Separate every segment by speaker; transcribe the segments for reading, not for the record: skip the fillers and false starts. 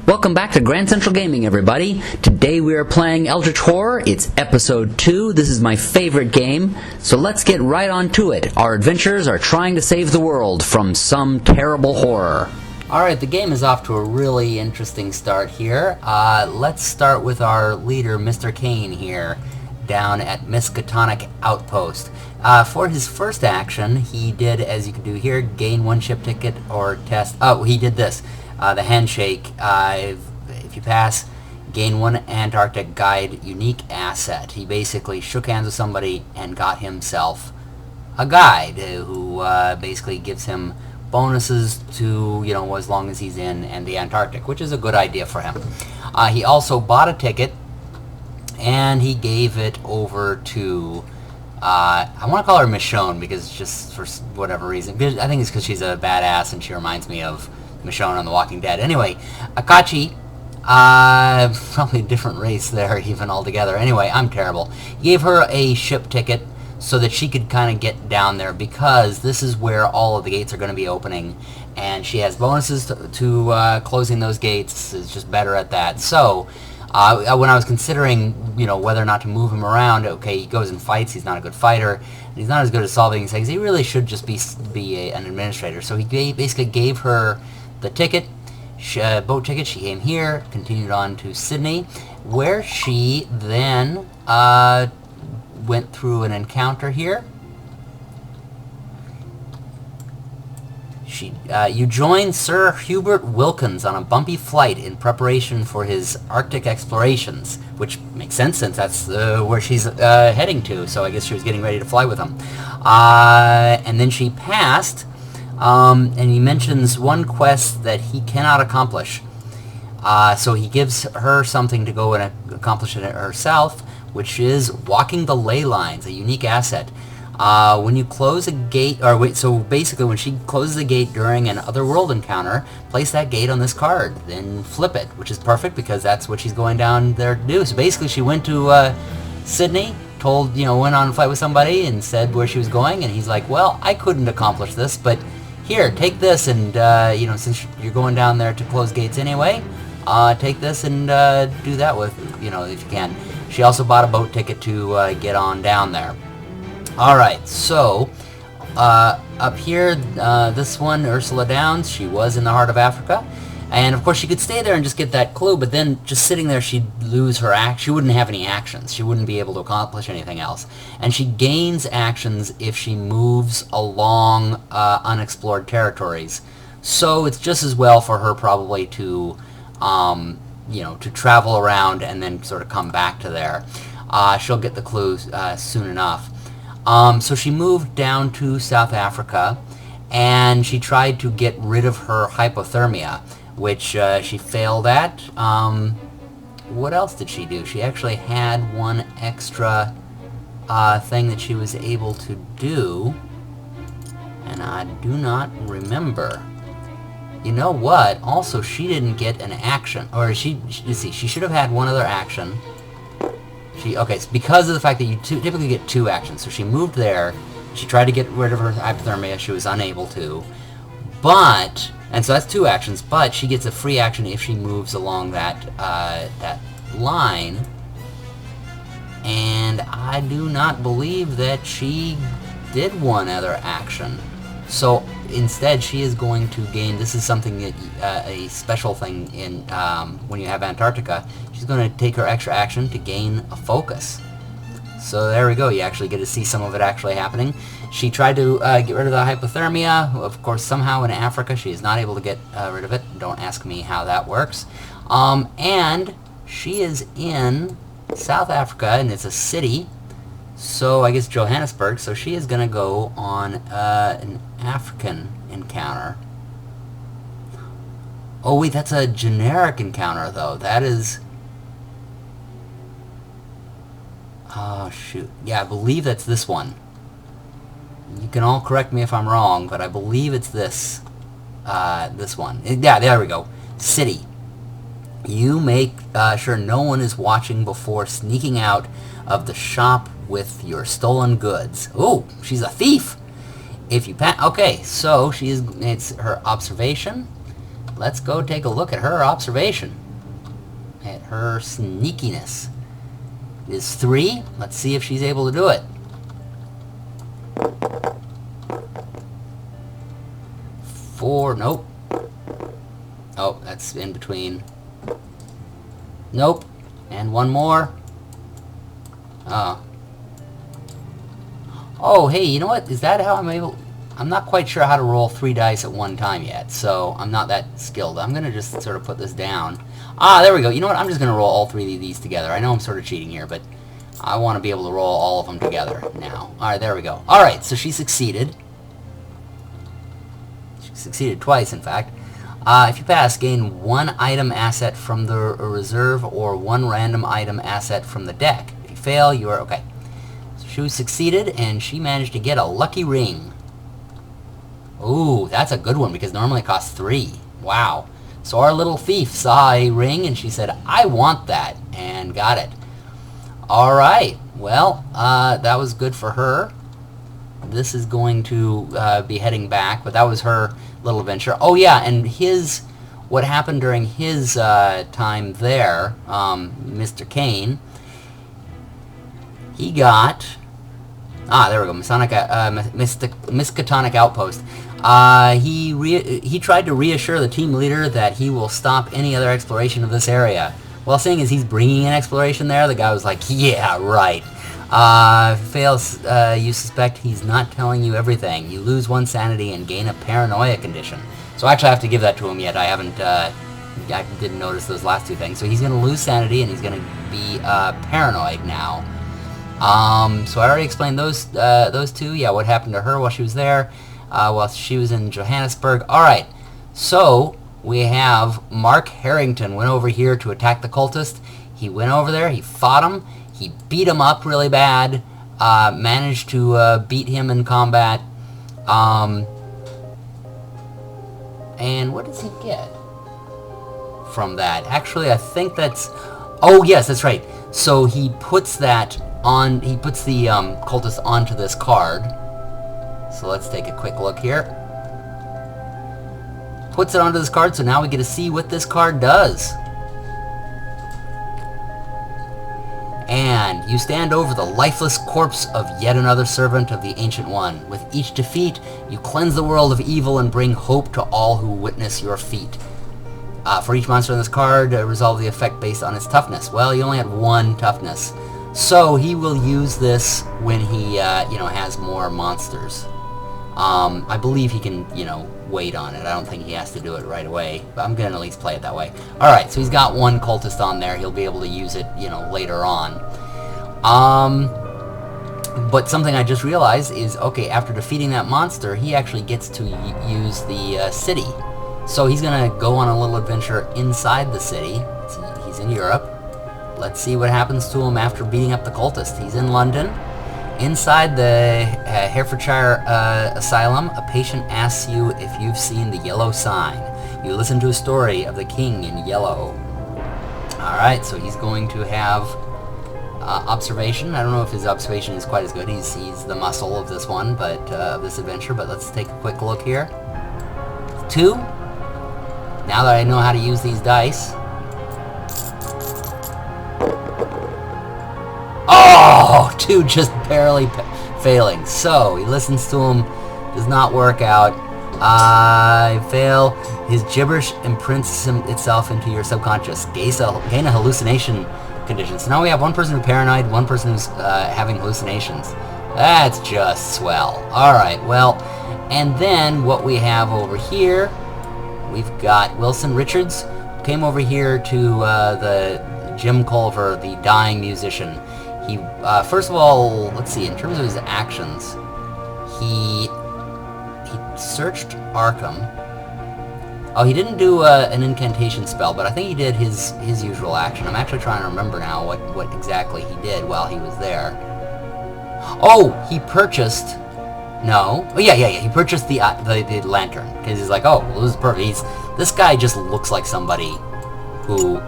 Speaker 1: Welcome back to Grand Central Gaming, everybody. Today we are playing Eldritch Horror. It's episode 2. This is my favorite game, so let's get right on to it. Our adventurers are trying to save the world from some terrible horror. Alright, the game is off to a really interesting start here. Let's start with our leader, Mr. Kane here, down at Miskatonic Outpost. For his first action, he did, as you can do here, gain 1 ship ticket or test. Oh, he did this. The handshake, if you pass, gain 1 Antarctic guide unique asset. He basically shook hands with somebody and got himself a guide who basically gives him bonuses to, as long as he's in the Antarctic, which is a good idea for him. He also bought a ticket, and he gave it over to, I want to call her Michonne, because just for whatever reason. I think it's because she's a badass and she reminds me of Michonne on The Walking Dead. Anyway, Akachi, probably a different race there even altogether. Anyway, I'm terrible. He gave her a ship ticket so that she could kind of get down there, because this is where all of the gates are going to be opening, and she has bonuses to closing those gates. Is just better at that. So when I was considering, whether or not to move him around, okay, he goes and fights. He's not a good fighter, and he's not as good at solving things. He really should just be an administrator. So he basically gave her the ticket, boat ticket. She came here, continued on to Sydney, where she then went through an encounter here. You joined Sir Hubert Wilkins on a bumpy flight in preparation for his Arctic explorations, which makes sense since that's where she's heading to, so I guess she was getting ready to fly with him. And then she passed, and he mentions one quest that he cannot accomplish. So he gives her something to go and accomplish it herself, which is walking the ley lines, a unique asset. When you close a gate, so basically when she closes a gate during an otherworld encounter, place that gate on this card, then flip it, which is perfect because that's what she's going down there to do. So basically she went to Sydney, went on a flight with somebody and said where she was going, and he's like, well, I couldn't accomplish this, but here, take this, and since you're going down there to close gates anyway, take this and do that with, if you can. She also bought a boat ticket to get on down there. Alright, so, up here, this one, Ursula Downs, she was in the heart of Africa, and of course she could stay there and just get that clue, but then just sitting there she'd lose her she wouldn't have any actions, she wouldn't be able to accomplish anything else, and she gains actions if she moves along unexplored territories, so it's just as well for her probably to, to travel around and then sort of come back to there. She'll get the clues soon enough. So she moved down to South Africa, and she tried to get rid of her hypothermia, which she failed at. What else did she do? She actually had one extra thing that she was able to do, and I do not remember. You know what? Also, she didn't get an action, or she should have had one other action. Okay, so because of the fact that you typically get 2 actions, so she moved there, she tried to get rid of her hypothermia, she was unable to, and so that's 2 actions, but she gets a free action if she moves along that line, and I do not believe that she did one other action. So instead, she is going to gain, this is something that, a special thing in when you have Antarctica, she's going to take her extra action to gain a focus. So there we go, you actually get to see some of it actually happening. She tried to get rid of the hypothermia, of course somehow in Africa she is not able to get rid of it, don't ask me how that works. And she is in South Africa, and it's a city, so I guess Johannesburg, so she is going to go on an African encounter. Oh wait, that's a generic encounter though. That is... Oh shoot. Yeah, I believe that's this one. You can all correct me if I'm wrong, but I believe it's this. This one. Yeah, there we go. City. You make sure no one is watching before sneaking out of the shop with your stolen goods. Oh, she's a thief! If you okay, so it's her observation, let's go take a look at her observation. At her sneakiness. It is 3. Let's see if she's able to do it. 4, nope. Oh, that's in between. Nope. And one more. Oh, hey, you know what? Is that how I'm able... I'm not quite sure how to roll 3 dice at one time yet, so I'm not that skilled. I'm going to just sort of put this down. Ah, there we go. You know what? I'm just going to roll all 3 of these together. I know I'm sort of cheating here, but I want to be able to roll all of them together now. Alright, there we go. Alright, so she succeeded. She succeeded twice, in fact. If you pass, gain 1 item asset from the reserve or 1 random item asset from the deck. If you fail, you are... Okay. So she succeeded, and she managed to get a lucky ring. Ooh, that's a good one, because normally it costs 3. Wow. So our little thief saw a ring, and she said, I want that, and got it. Alright, well, that was good for her. This is going to be heading back, but that was her little adventure. Oh yeah, and what happened during his time there, Mr. Kane, he got... Ah, there we go, Miskatonic Outpost. He tried to reassure the team leader that he will stop any other exploration of this area. Well, seeing as he's bringing in exploration there, the guy was like, yeah, right. If it fails, you suspect he's not telling you everything. You lose 1 sanity and gain a paranoia condition. So actually I have to give that to him yet. I didn't notice those last 2 things. So he's going to lose sanity and he's going to be paranoid now. So I already explained those 2. Yeah, what happened to her while she was there, while she was in Johannesburg. Alright, so we have Mark Harrington went over here to attack the cultist. He went over there, he fought him, he beat him up really bad, managed to beat him in combat. And what does he get from that? Actually, I think that's... Oh, yes, that's right. So he puts that on... He puts the cultist onto this card. So let's take a quick look here. Puts it onto this card, so now we get to see what this card does. And you stand over the lifeless corpse of yet another servant of the Ancient One. With each defeat, you cleanse the world of evil and bring hope to all who witness your feat. For each monster on this card, resolve the effect based on its toughness. Well, he only had 1 toughness. So he will use this when he, has more monsters. I believe he can, wait on it. I don't think he has to do it right away, but I'm going to at least play it that way. Alright, so he's got 1 cultist on there. He'll be able to use it, later on. But something I just realized is, okay, after defeating that monster, he actually gets to use the city. So he's going to go on a little adventure inside the city. He's in Europe. Let's see what happens to him after beating up the cultist. He's in London. Inside the Herefordshire Asylum, a patient asks you if you've seen the yellow sign. You listen to a story of the king in yellow. Alright, so he's going to have observation. I don't know if his observation is quite as good. He's the muscle of this one, but of this adventure. But let's take a quick look here. 2. Now that I know how to use these dice. Oh! 2 just barely failing. So, he listens to him. Does not work out. I fail. His gibberish imprints itself into your subconscious. Gain a hallucination condition. So now we have 1 person who's paranoid, 1 person who's having hallucinations. That's just swell. Alright, well, and then what we have over here, we've got Wilson Richards, came over here to the Jim Culver, the dying musician. He, first of all, let's see, in terms of his actions, he searched Arkham. Oh, he didn't do an incantation spell, but I think he did his usual action. I'm actually trying to remember now what exactly he did while he was there. Oh, he purchased... No. Oh, yeah, he purchased the lantern, because he's like, oh, well, this is perfect. This guy just looks like somebody who...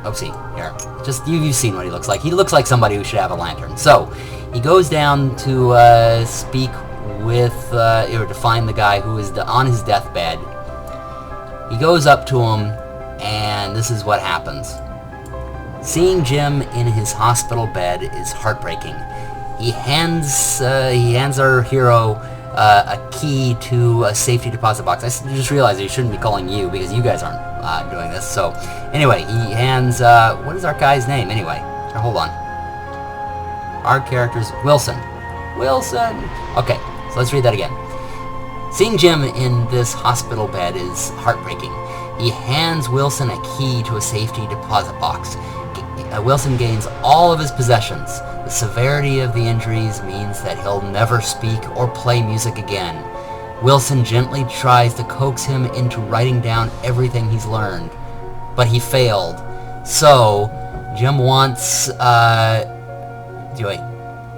Speaker 1: Oh, see, here. Just, you've seen what he looks like. He looks like somebody who should have a lantern. So, he goes down to speak with, or to find the guy who is on his deathbed. He goes up to him, and this is what happens. Seeing Jim in his hospital bed is heartbreaking. He hands our hero a key to a safety deposit box. I just realized I shouldn't be calling you because you guys aren't doing this. So anyway, he hands, what is our guy's name anyway? Hold on. Our character's Wilson. Wilson! Okay, so let's read that again. Seeing Jim in this hospital bed is heartbreaking. He hands Wilson a key to a safety deposit box. Wilson gains all of his possessions. The severity of the injuries means that he'll never speak or play music again. Wilson gently tries to coax him into writing down everything he's learned, but he failed. So, Jim wants,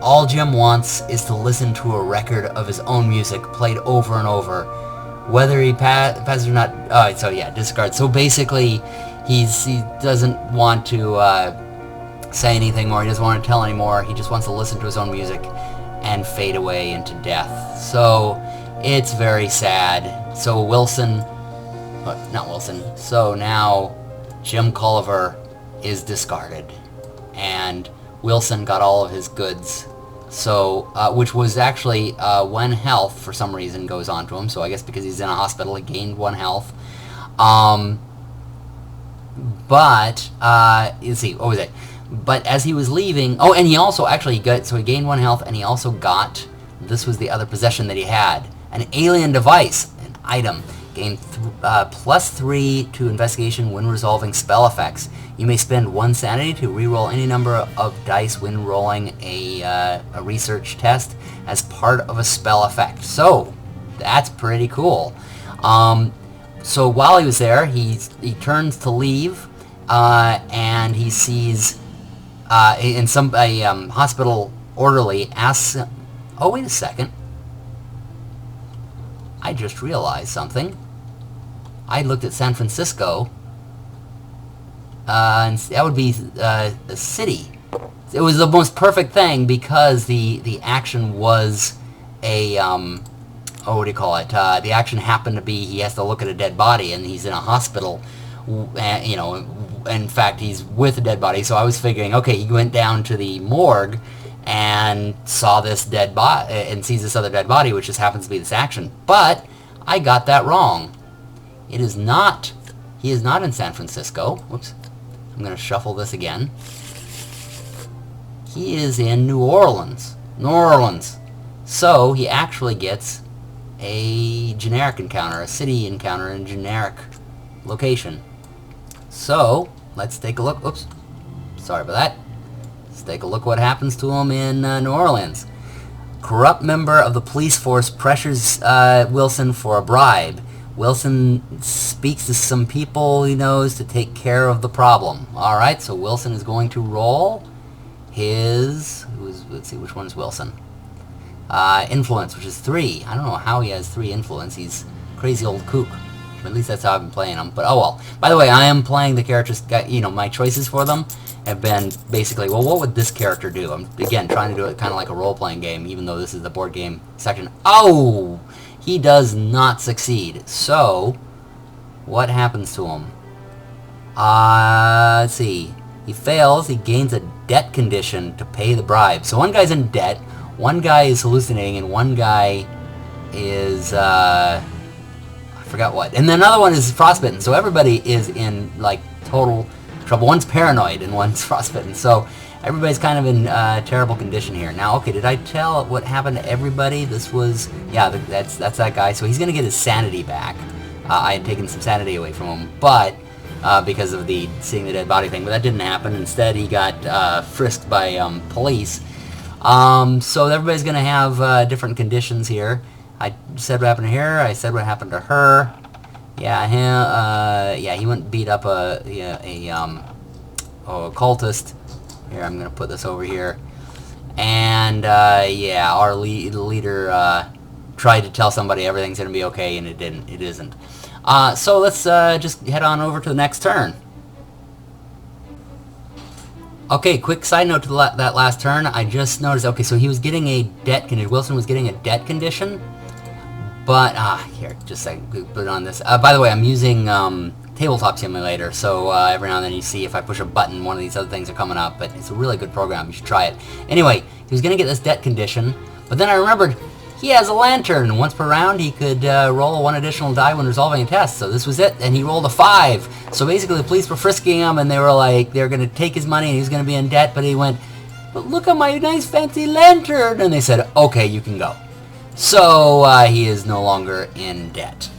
Speaker 1: all Jim wants is to listen to a record of his own music played over and over. Whether he passes or not, discard. So basically, he doesn't want to say anything more. He doesn't want to tell anymore. He just wants to listen to his own music and fade away into death. So it's very sad. So So now Jim Culliver is discarded, and Wilson got all of his goods. So, which was actually 1 health for some reason goes on to him. So I guess because he's in a hospital, he gained 1 health. Let's see, what was it? But as he was leaving, and he also actually he gained 1 health, and he also got, this was the other possession that he had, an alien device, an item. Gain +3 to investigation when resolving spell effects. You may spend 1 sanity to reroll any number of dice when rolling a research test as part of a spell effect. So that's pretty cool. So while he was there, he turns to leave, and he sees a hospital orderly asks him, oh, wait a second. I just realized something. I looked at San Francisco, and that would be a city. It was the most perfect thing because the action was a, the action happened to be he has to look at a dead body, and he's in a hospital, in fact, he's with a dead body, so I was figuring, okay, he went down to the morgue and saw this dead body, and sees this other dead body, which just happens to be this action. But I got that wrong. It is not, he is not in San Francisco. Whoops. I'm going to shuffle this again. He is in New Orleans. New Orleans. So he actually gets a generic encounter, a city encounter in a generic location. So, let's take a look. Oops. Sorry about that. Let's take a look what happens to him in New Orleans. Corrupt member of the police force pressures Wilson for a bribe. Wilson speaks to some people he knows to take care of the problem. Alright, so Wilson is going to roll his... let's see, which one is Wilson? Influence, which is 3. I don't know how he has 3 influence. He's a crazy old kook. At least that's how I've been playing him. But oh well. By the way, I am playing the characters, my choices for them have been basically, well, what would this character do? I'm, again, trying to do it kind of like a role-playing game, even though this is the board game section. Oh! He does not succeed. So, what happens to him? Let's see. He fails. He gains a debt condition to pay the bribe. So one guy's in debt, one guy is hallucinating, and one guy is, I forgot what. And then another one is frostbitten. So everybody is in, like, total trouble. One's paranoid and one's frostbitten. So everybody's kind of in terrible condition here. Now, okay, did I tell what happened to everybody? This was, yeah, that's that guy. So he's going to get his sanity back. I had taken some sanity away from him, but because of the seeing the dead body thing, but that didn't happen. Instead, he got frisked by police. So everybody's going to have different conditions here. I said what happened to her. I said what happened to her. Yeah, him. Yeah, he went and beat up a cultist. Here, I'm going to put this over here. And, yeah, our leader tried to tell somebody everything's going to be okay, and it didn't. It isn't. So let's just head on over to the next turn. Okay, quick side note to that last turn. I just noticed, okay, so he was getting a debt condition. Wilson was getting a debt condition, But, here, just a second, put it on this. By the way, I'm using Tabletop Simulator, so every now and then you see if I push a button, one of these other things are coming up, but it's a really good program. You should try it. Anyway, he was going to get this debt condition, but then I remembered he has a lantern. Once per round, he could roll one additional die when resolving a test, so this was it, and he rolled a 5. So basically, the police were frisking him, and they were like, they were going to take his money, and he was going to be in debt, but he went, but look at my nice fancy lantern, and they said, okay, you can go. So he is no longer in debt.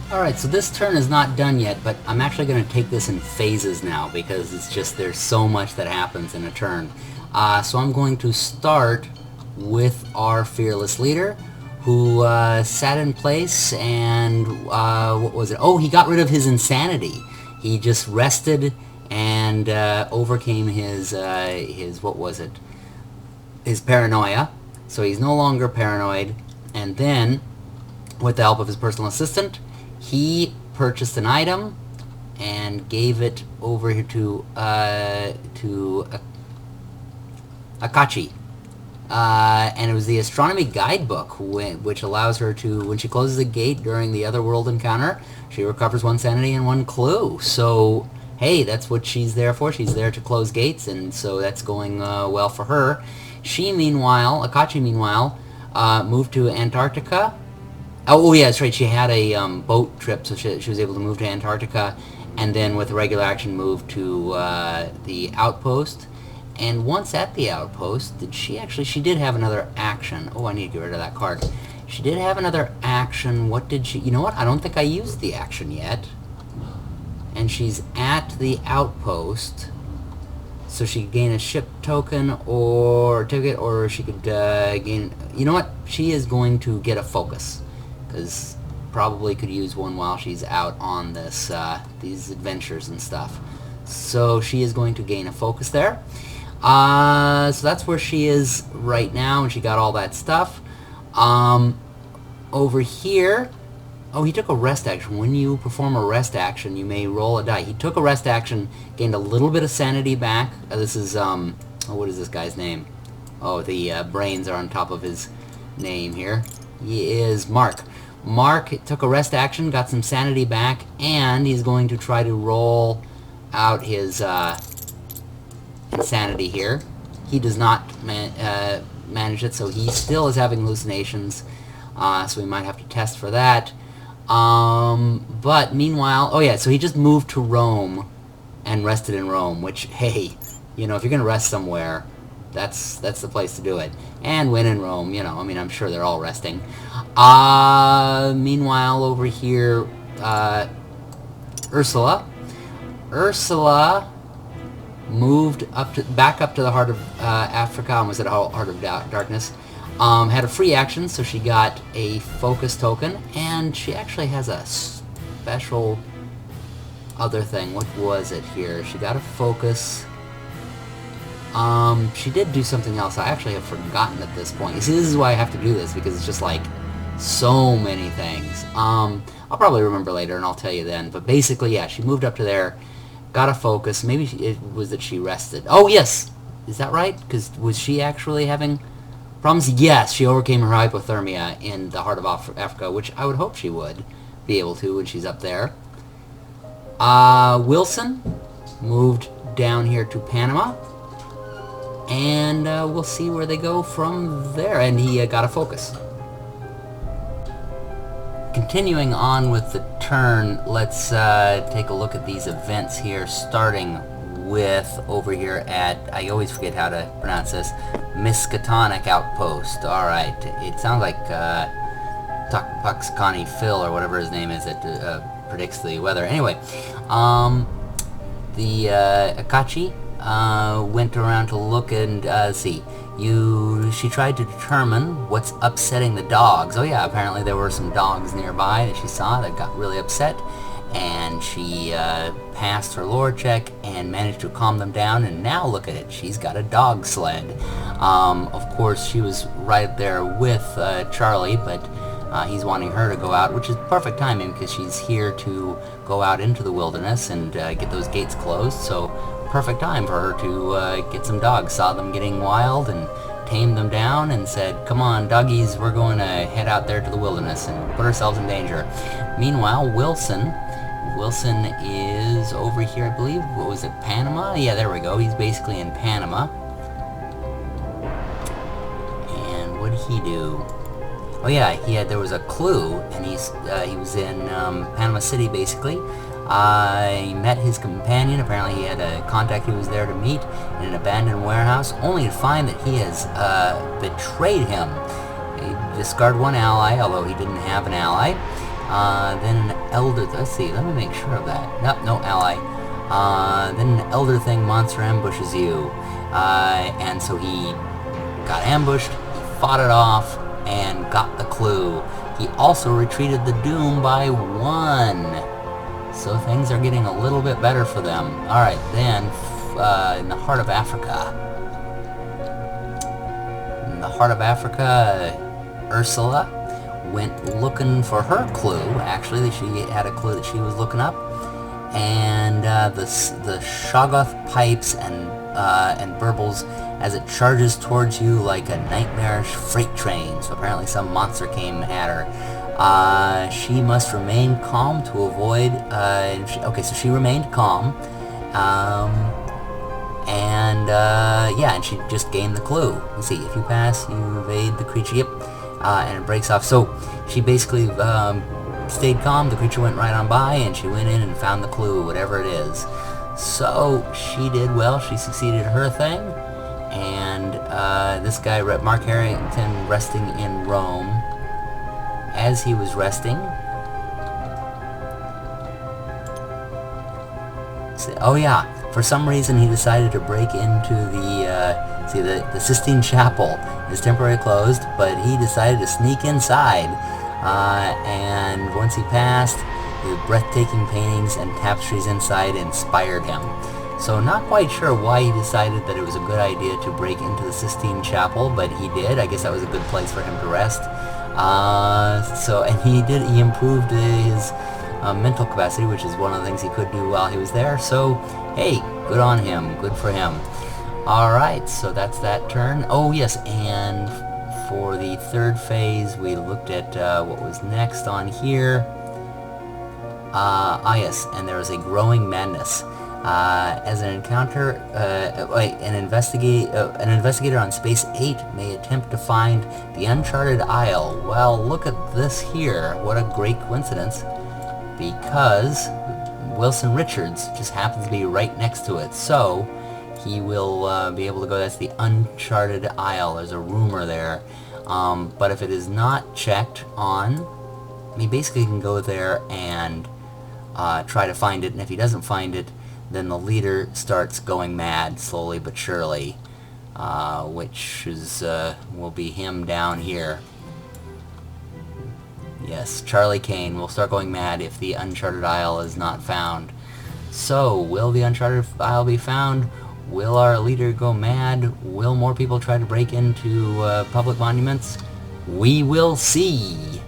Speaker 1: Alright, so this turn is not done yet, but I'm actually going to take this in phases now, because it's just, there's so much that happens in a turn. So I'm going to start with our fearless leader, who sat in place, and what was it? Oh, he got rid of his insanity. He just rested and overcame his what was it? His paranoia. So he's no longer paranoid, and then, with the help of his personal assistant, he purchased an item and gave it over here to Akachi. And it was the astronomy guidebook, which allows her to, when she closes a gate during the otherworld encounter, she recovers 1 sanity and 1 clue. So, hey, that's what she's there for. She's there to close gates, and so that's going well for her. She, meanwhile, Akachi, meanwhile, moved to Antarctica. Oh, yeah, that's right. She had a boat trip, so she was able to move to Antarctica, and then with regular action moved to the outpost. And once at the outpost, she did have another action. Oh, I need to get rid of that card. She did have another action. What did she... You know what? I don't think I used the action yet. And she's at the outpost, so she could gain a ship token or ticket, or she could gain... You know what? She is going to get a focus, because probably could use one while she's out on this these adventures and stuff. So she is going to gain a focus there. So that's where she is right now, and she got all that stuff. Over here... Oh, he took a rest action. When you perform a rest action, you may roll a die. He took a rest action, gained a little bit of sanity back. This is, oh, what is this guy's name? Oh, the brains are on top of his name here. He is Mark. Mark took a rest action, got some sanity back, and he's going to try to roll out his insanity here. He does not manage it, so he still is having hallucinations, so we might have to test for that. But meanwhile, oh yeah, so he just moved to Rome and rested in Rome, which, hey, you know, if you're going to rest somewhere, that's the place to do it. And when in Rome, you know, I mean, I'm sure they're all resting. Meanwhile, over here, Ursula moved back up to the heart of Africa, and was at Heart of Darkness. Had a free action, so she got a focus token, and she actually has a special other thing. What was it here? She got a focus. She did do something else. I actually have forgotten at this point. You see, this is why I have to do this, because it's just like so many things. I'll probably remember later, and I'll tell you then. But basically, yeah, she moved up to there, got a focus. Maybe it was that she rested. Oh, yes! Is that right? Because was she actually having... problems? Yes, she overcame her hypothermia in the heart of Africa, which I would hope she would be able to when she's up there. Wilson moved down here to Panama, and we'll see where they go from there. And he got a focus. Continuing on with the turn, let's take a look at these events here, starting with over here at, I always forget how to pronounce this, Miskatonic Outpost. Alright, it sounds like Puxconi Phil, or whatever his name is, that predicts the weather. Anyway, the Akachi went around to look and see. She tried to determine what's upsetting the dogs. Oh yeah, apparently there were some dogs nearby that she saw that got really upset, and she passed her lore check and managed to calm them down, and now look at it, she's got a dog sled. Of course, she was right there with Charlie, but he's wanting her to go out, which is perfect timing because she's here to go out into the wilderness and get those gates closed, so perfect time for her to get some dogs. Saw them getting wild and tamed them down and said, come on, doggies, we're going to head out there to the wilderness and put ourselves in danger. Meanwhile, Wilson is over here, I believe. What was it, Panama? Yeah, there we go. He's basically in Panama. And what did he do? Oh yeah, there was a clue, and he was in Panama City, basically. I met his companion. Apparently he had a contact he was there to meet in an abandoned warehouse, only to find that he has betrayed him. He discarded one ally, although he didn't have an ally. Then an elder... Let's see, let me make sure of that. Nope, no ally. Then an elder thing monster ambushes you. And so he got ambushed, he fought it off, and got the clue. He also retreated the doom by 1. So things are getting a little bit better for them. Alright, then, in the heart of Africa. In the heart of Africa, Ursula went looking for her clue. Actually, she had a clue that she was looking up. And the Shoggoth pipes and burbles as it charges towards you like a nightmarish freight train. So apparently some monster came at her. She must remain calm to avoid... okay, so she remained calm. Yeah, and she just gained the clue. Let's see, if you pass, you evade the creature. Yep. And it breaks off. So she basically stayed calm. The creature went right on by, and she went in and found the clue, whatever it is. So she did well. She succeeded her thing. And this guy, Mark Harrington, resting in Rome. As he was resting... Oh yeah, for some reason he decided to break into the Sistine Chapel. It's temporarily closed, but he decided to sneak inside. And once he passed, the breathtaking paintings and tapestries inside inspired him. So not quite sure why he decided that it was a good idea to break into the Sistine Chapel, but he did. I guess that was a good place for him to rest. And he improved his mental capacity, which is one of the things he could do while he was there. So, hey, good on him. Good for him. Alright, so that's that turn. Oh, yes, and for the third phase, we looked at what was next on here. Yes, and there is a growing madness. As an encounter, an investigator on Space 8 may attempt to find the Uncharted Isle. Well, look at this here. What a great coincidence. Because Wilson Richards just happens to be right next to it. So, he will be able to go. That's the Uncharted Isle. There's a rumor there. But if it is not checked on, he basically can go there and try to find it. And if he doesn't find it, then the leader starts going mad, slowly but surely, which is will be him down here. Yes, Charlie Kane will start going mad if the Uncharted Isle is not found. So, will the Uncharted Isle be found? Will our leader go mad? Will more people try to break into public monuments? We will see!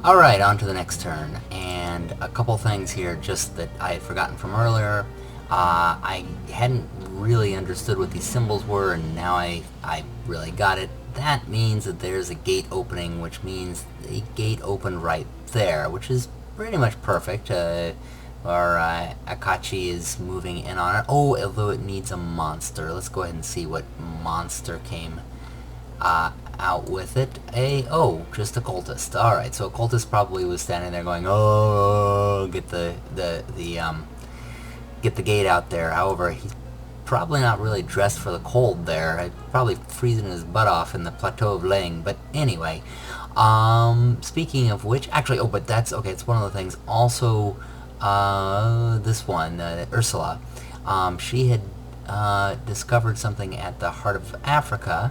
Speaker 1: Alright, on to the next turn. And a couple things here just that I had forgotten from earlier. I hadn't really understood what these symbols were, and now I really got it. That means that there's a gate opening, which means a gate opened right there, which is pretty much perfect. Akachi is moving in on it. Oh, although it needs a monster. Let's go ahead and see what monster came out with it. Just a cultist. Alright, so a cultist probably was standing there going, oh, get the gate out there. However, he's probably not really dressed for the cold there. Probably freezing his butt off in the Plateau of Ling. But anyway, speaking of which, actually, but that's, okay, it's one of the things. Also, this one, Ursula, she had discovered something at the heart of Africa,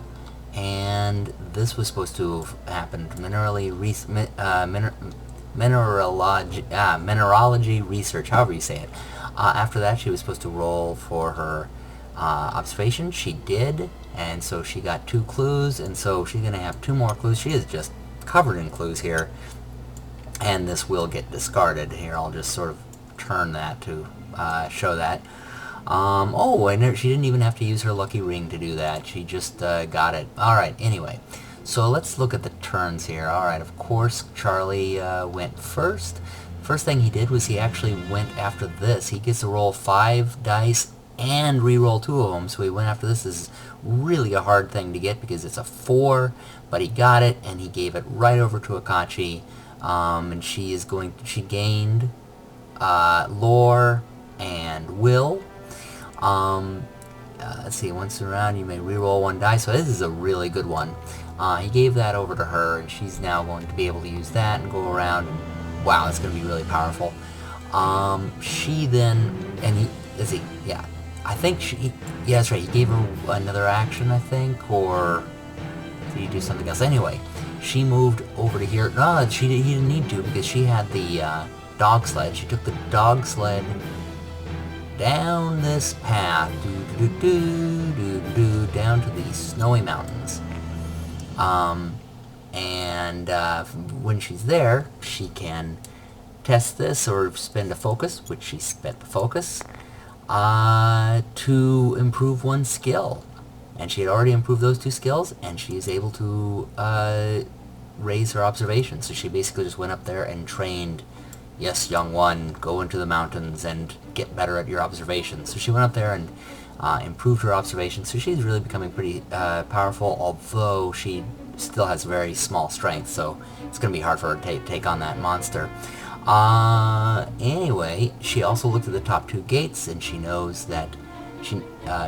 Speaker 1: and this was supposed to have happened. Mineralogy research, however you say it. After that, she was supposed to roll for her observation. She did, and so she got 2 clues, and so she's going to have 2 more clues. She is just covered in clues here, and this will get discarded. Here, I'll just sort of turn that to show that. Oh, and she didn't even have to use her lucky ring to do that. She just got it. Alright, anyway. So let's look at the turns here. Alright, of course, Charlie went first. First thing he did was he actually went after this. He gets to roll 5 dice and re-roll 2 of them. So he went after this. This is really a hard thing to get because it's a 4, but he got it, and he gave it right over to Akachi. And she gained lore and will. Let's see, once around you may re-roll 1 die, so this is a really good one. He gave that over to her, and she's now going to be able to use that and go around, and wow, it's going to be really powerful. She then, and he, let's see, yeah, I think yeah, that's right, he gave her another action, I think, or did he do something else? Anyway, she moved over to here. No, he didn't need to, because she had the dog sled. She took the dog sled down this path, down to the snowy mountains. When she's there, she can test this or spend a focus, which she spent the focus, to improve 1 skill. And she had already improved those 2 skills, and she is able to raise her observation. So she basically just went up there and trained, yes, young one, go into the mountains and get better at your observation. So she went up there and improved her observation. So she's really becoming pretty powerful, although she still has very small strength. So it's going to be hard for her to take on that monster. Anyway, she also looked at the top 2 gates, and she knows that she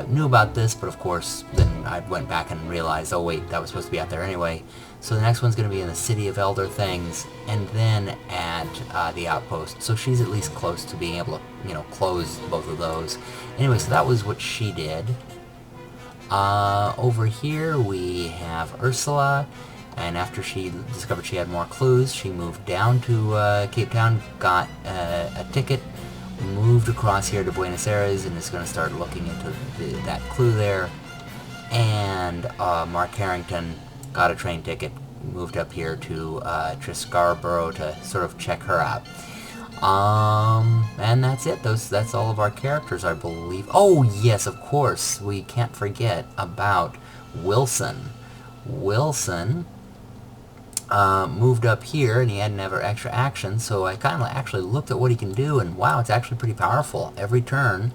Speaker 1: knew about this, but of course then I went back and realized, oh wait, that was supposed to be out there anyway. So the next one's going to be in the City of Elder Things, and then at the Outpost. So she's at least close to being able to, close both of those. Anyway, so that was what she did. Over here we have Ursula, and after she discovered she had more clues, she moved down to Cape Town, got a ticket, moved across here to Buenos Aires, and is going to start looking into that clue there. And Mark Harrington got a train ticket, moved up here to Scarborough to sort of check her out. And that's it. That's all of our characters, I believe. Oh, yes, of course. We can't forget about Wilson. Wilson moved up here, and he had never extra action, so I kind of actually looked at what he can do, and wow, it's actually pretty powerful. Every turn,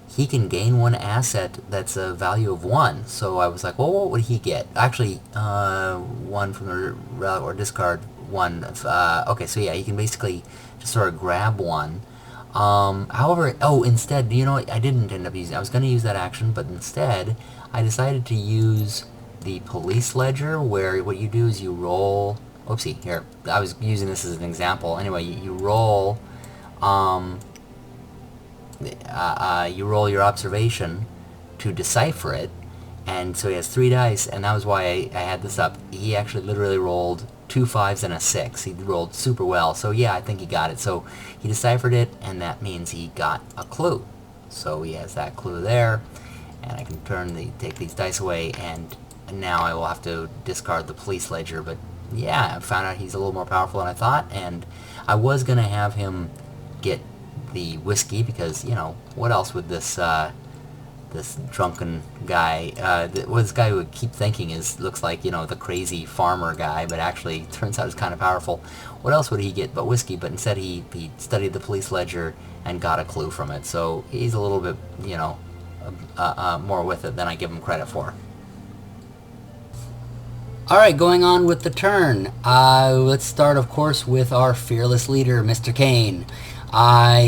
Speaker 1: he can gain 1 asset that's a value of 1. So I was like, well, what would he get? Actually, 1 from the relic or discard 1. Okay, so yeah, you can basically just sort of grab 1. However, instead, I didn't end up using, I was going to use that action, but instead, I decided to use the police ledger, where what you do is you roll, oopsie, here, I was using this as an example. Anyway, you roll, you roll your observation to decipher it, and so he has 3 dice, and that was why I had this up. He actually literally rolled 2 5s and a 6. He rolled super well, so yeah, I think he got it. So he deciphered it, and that means he got a clue. So he has that clue there, and I can take these dice away, and now I will have to discard the police ledger. But yeah, I found out he's a little more powerful than I thought, and I was going to have him get the whiskey, because, what else would this drunken guy, this guy who would keep thinking looks like, the crazy farmer guy, but actually turns out is kind of powerful. What else would he get but whiskey? But instead he studied the police ledger and got a clue from it. So he's a little bit, more with it than I give him credit for. Alright, going on with the turn. Let's start, of course, with our fearless leader, Mr. Kane.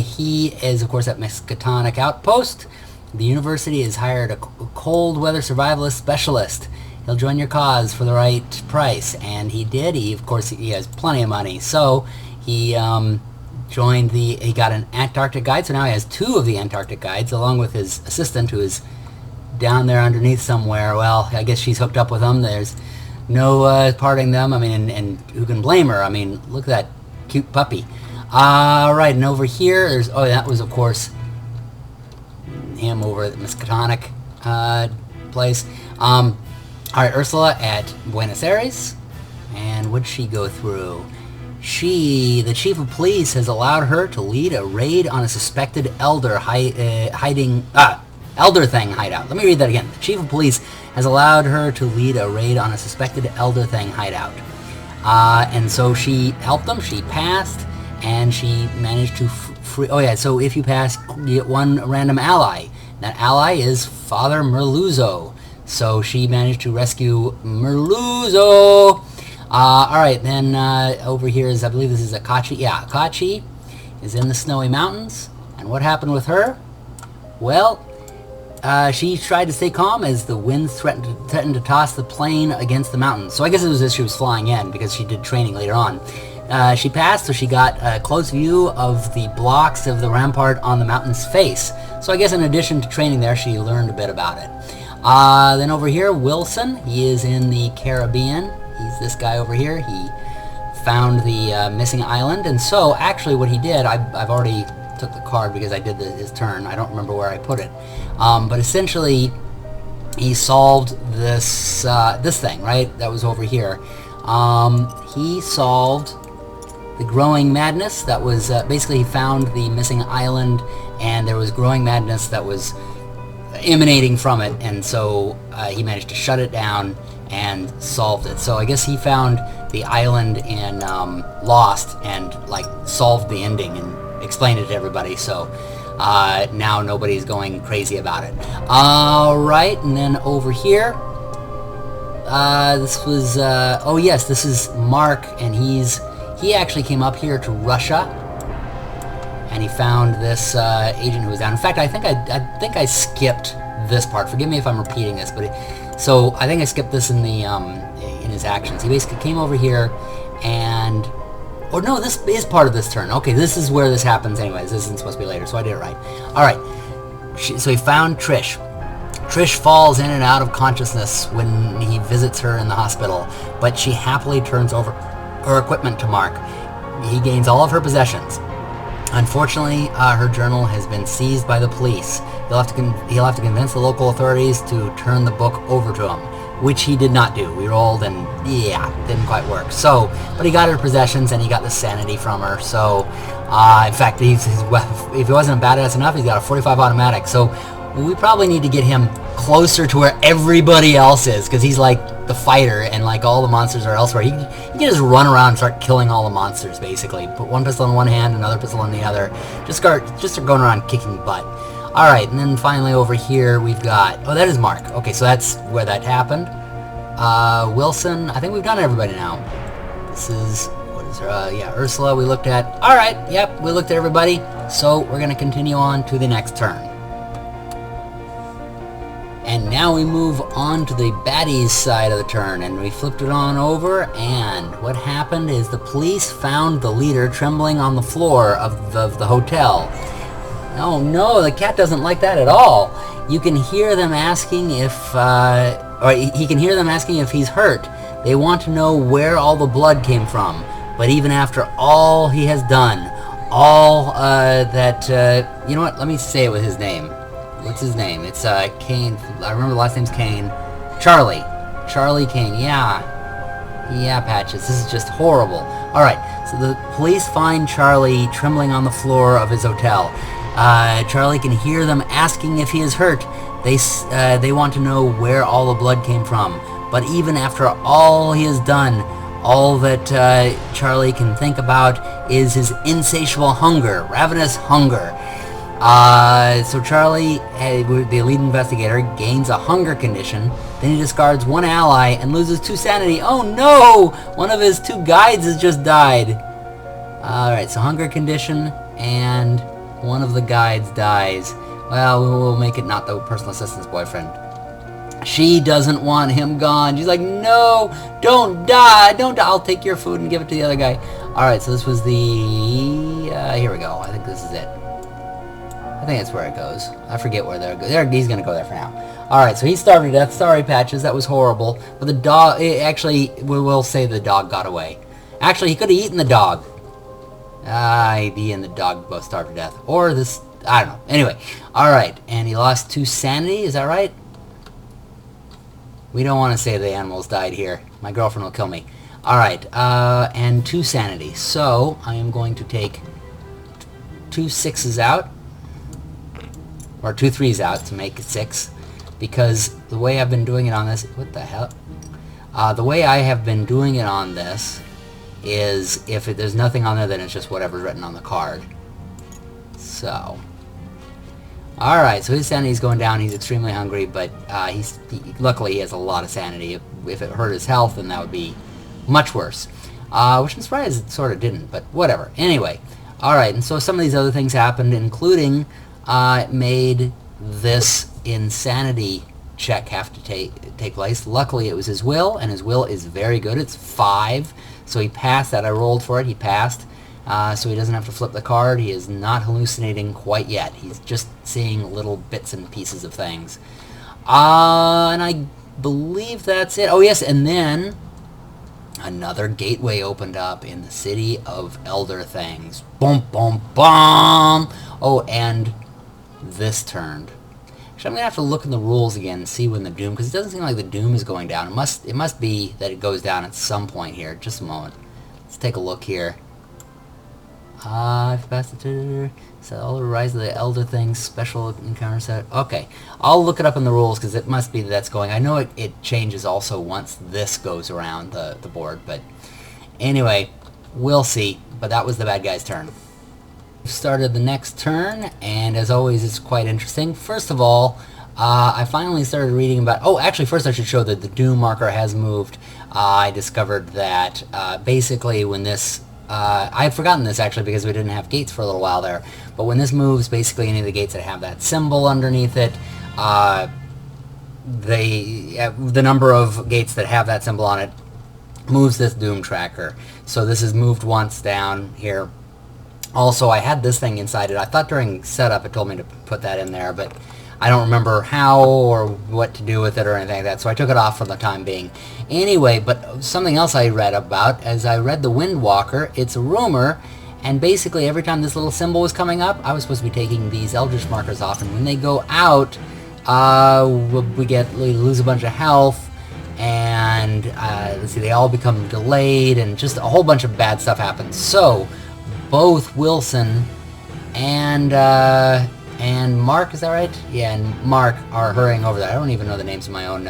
Speaker 1: He is, of course, at Miskatonic Outpost. The university has hired a cold weather survivalist specialist. He'll join your cause for the right price, and he did. Of course, he has plenty of money, so he he got an Antarctic guide, so now he has 2 of the Antarctic guides, along with his assistant, who is down there underneath somewhere. Well, I guess she's hooked up with him. There's no parting them. I mean, and who can blame her? I mean, look at that cute puppy. Right, and over here, that was, of course, him over at the Miskatonic place. Alright, Ursula at Buenos Aires. And what'd she go through? the chief of police has allowed her to lead a raid on a suspected elder elder thing hideout. Let me read that again. The chief of police has allowed her to lead a raid on a suspected elder thing hideout. And so she helped them. She passed, and she managed to free... Oh yeah, so if you pass, you get one random ally. That ally is Father Merluzzo. So she managed to rescue Merluzzo. Alright, then over here is, I believe this is Akachi. Yeah, Akachi is in the snowy mountains. And what happened with her? Well, she tried to stay calm as the winds threatened to toss the plane against the mountains. So I guess it was as she was flying in, because she did training later on. She passed, so she got a close view of the blocks of the rampart on the mountain's face. So I guess in addition to training there, she learned a bit about it. Then over here, Wilson, he is in the Caribbean. He's this guy over here. He found the missing island, and so actually what he did, I've already took the card because I did his turn. I don't remember where I put it. But essentially, he solved this thing, right? That was over here. He solved the growing madness. That was basically, he found the missing island, and there was growing madness that was emanating from it, and so he managed to shut it down and solved it. So I guess he found the island in Lost and like solved the ending and explained it to everybody. So now nobody's going crazy about it. Alright, and then over here, this was, oh yes, this is Mark, and he actually came up here to Russia, and he found this agent who was down. In fact, I think I skipped this part. Forgive me if I'm repeating this, but so I think I skipped this in the in his actions. He basically came over here, and or no, this is part of this turn. Okay, this is where this happens. Anyways, this isn't supposed to be later, so I did it right. All right. So he found Trish. Trish falls in and out of consciousness when he visits her in the hospital, but she happily turns over her equipment to Mark. He gains all of her possessions. Unfortunately, her journal has been seized by the police. He'll have to convince the local authorities to turn the book over to him, which he did not do. We rolled, and yeah, didn't quite work. So, but he got her possessions, and he got the sanity from her. So, in fact, if he wasn't badass enough, he's got a 45 automatic. So, we probably need to get him closer to where everybody else is, because he's like the fighter, and like all the monsters are elsewhere. He can just run around and start killing all the monsters, basically. Put one pistol in one hand, another pistol in the other. Just start going around kicking butt. Alright, and then finally over here we've got... Oh, that is Mark. Okay, so that's where that happened. Wilson, I think we've done everybody now. This is... What is her? Yeah, Ursula we looked at. Alright, yep, we looked at everybody. So we're going to continue on to the next turn. And now we move on to the baddies side of the turn, and we flipped it on over, and what happened is the police found the leader trembling on the floor of the hotel. Oh no, the cat doesn't like that at all. You can hear them asking if, or he can hear them asking if he's hurt. They want to know where all the blood came from. But even after all he has done, all you know what, let me say it with his name. What's his name? It's Kane. I remember the last name's Kane. Charlie. Charlie Kane. Yeah. Yeah, Patches. This is just horrible. Alright, so the police find Charlie trembling on the floor of his hotel. Charlie can hear them asking if he is hurt. They want to know where all the blood came from. But even after all he has done, all that Charlie can think about is his insatiable hunger, ravenous hunger. So Charlie, the lead investigator, gains a hunger condition. Then he discards one ally and loses 2 sanity. Oh no! One of his 2 guides has just died. Alright, so hunger condition, and one of the guides dies. Well, we'll make it not the personal assistant's boyfriend. She doesn't want him gone. She's like, no, don't die. Don't die. I'll take your food and give it to the other guy. Alright, so this was the... here we go. I think this is it. I think that's where it goes. I forget where they're going. He's going to go there for now. Alright, so he starved to death. Sorry, Patches. That was horrible. But the dog... Actually, we will say the dog got away. Actually, he could have eaten the dog. He and the dog both starved to death. Or this... I don't know. Anyway. Alright, and he lost 2 sanity. Is that right? We don't want to say the animals died here. My girlfriend will kill me. Alright, and 2 sanity. So, I am going to take 2 6s out, or 2 3s out to make it 6, because the way I've been doing it on this... What the hell? The way I have been doing it on this is if there's nothing on there, then it's just whatever's written on the card. So... Alright, so his sanity's going down. He's extremely hungry, but luckily he has a lot of sanity. If it hurt his health, then that would be much worse. Which I'm surprised it sort of didn't, but whatever. Anyway, alright, and so some of these other things happened, including it made this insanity check have to take place. Luckily, it was his will, and his will is very good. It's 5, so he passed that. I rolled for it. He passed. So he doesn't have to flip the card. He is not hallucinating quite yet. He's just seeing little bits and pieces of things. And I believe that's it. Oh, yes, and then another gateway opened up in the city of Elder Things. Boom, boom, boom! Oh, and this turned. Actually, I'm going to have to look in the rules again and see when the doom... Because it doesn't seem like the doom is going down. It must be that it goes down at some point here. Just a moment. Let's take a look here. I've passed the... So all the Rise of the Elder Things special encounter set. Okay, I'll look it up in the rules because it must be that's going. I know it changes also once this goes around the board, but anyway, we'll see. But that was the bad guy's turn. Started the next turn, and as always, it's quite interesting. First of all, I finally started reading about... Oh, actually, first I should show that the Doom marker has moved. I discovered that basically when this... I had forgotten this actually because we didn't have gates for a little while there. But when this moves, basically any of the gates that have that symbol underneath it, the number of gates that have that symbol on it moves this Doom tracker. So this is moved once down here. Also, I had this thing inside it. I thought during setup it told me to put that in there, but I don't remember how or what to do with it or anything like that, so I took it off for the time being. Anyway, but something else I read about, as I read the Windwalker, it's a rumor, and basically every time this little symbol was coming up, I was supposed to be taking these Eldritch markers off, and when they go out, we lose a bunch of health, and let's see, they all become delayed, and just a whole bunch of bad stuff happens. So, both Wilson and Mark, is that right? Yeah, and Mark are hurrying over there. I don't even know the names of my own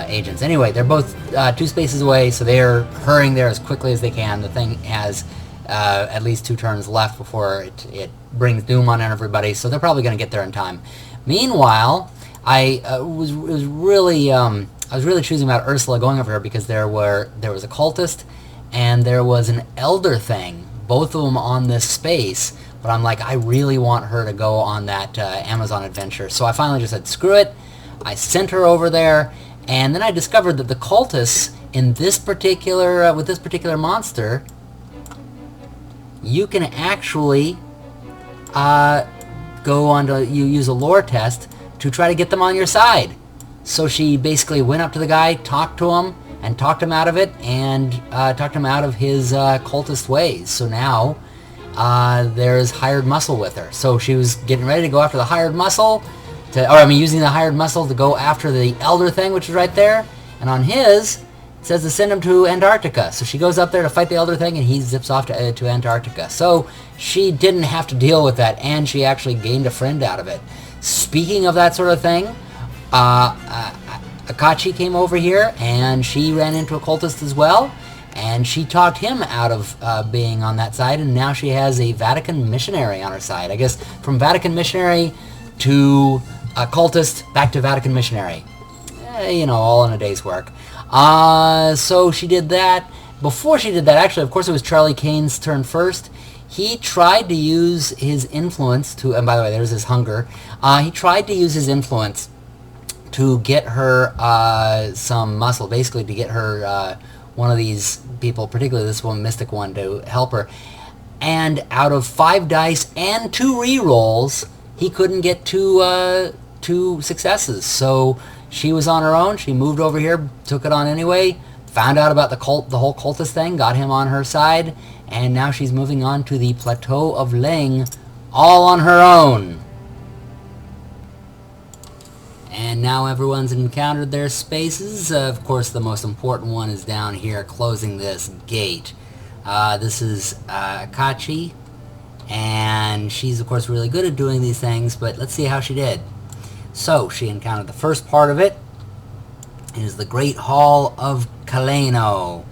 Speaker 1: agents. Anyway, they're both 2 spaces away, so they're hurrying there as quickly as they can. The thing has at least 2 turns left before it brings doom on everybody, so they're probably going to get there in time. Meanwhile, I was really choosing about Ursula going over here because there was a cultist and there was an elder thing, both of them on this space. But I'm like, I really want her to go on that Amazon adventure. So I finally just said, screw it. I sent her over there. And then I discovered that the cultists in this particular, with this particular monster, you can actually go on to, you use a lore test to try to get them on your side. So she basically went up to the guy, talked to him, and talked him out of it, and talked him out of his cultist ways. So now... there's hired muscle with her. So she was getting ready to go after the hired muscle, using the hired muscle to go after the elder thing, which is right there. And on his, it says to send him to Antarctica. So she goes up there to fight the elder thing, and he zips off to Antarctica. So she didn't have to deal with that, and she actually gained a friend out of it. Speaking of that sort of thing, Akachi came over here, and she ran into a cultist as well. And she talked him out of being on that side, and now she has a Vatican missionary on her side. I guess from Vatican missionary to cultist, back to Vatican missionary. All in a day's work. So she did that. Before she did that, actually, of course, it was Charlie Kane's turn first. He tried to use his influence to, and by the way, there's his hunger. He tried to use his influence to get her some muscle, basically to get her... one of these people, particularly this one, Mystic one, to help her. And out of 5 dice and 2 rerolls, he couldn't get 2 successes. So she was on her own. She moved over here, took it on anyway, found out about the whole cultist thing, got him on her side, and now she's moving on to the Plateau of Ling, all on her own. And now everyone's encountered their spaces. Of course, the most important one is down here, closing this gate. This is Akachi, and she's, of course, really good at doing these things, but let's see how she did. So, she encountered the first part of it. It is the Great Hall of Kaleno.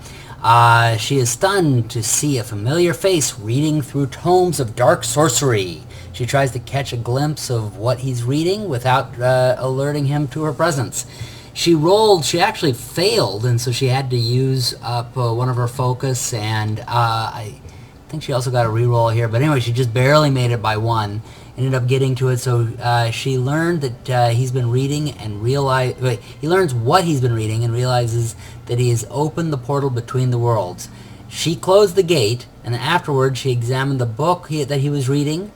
Speaker 1: She is stunned to see a familiar face reading through tomes of dark sorcery. She tries to catch a glimpse of what he's reading without alerting him to her presence. She actually failed, and so she had to use up one of her focus, and I think she also got a reroll here, but anyway, she just barely made it by one. Ended up getting to it, so she learned that he's been reading and he learns what he's been reading and realizes that he has opened the portal between the worlds. She closed the gate, and afterwards she examined the book that he was reading,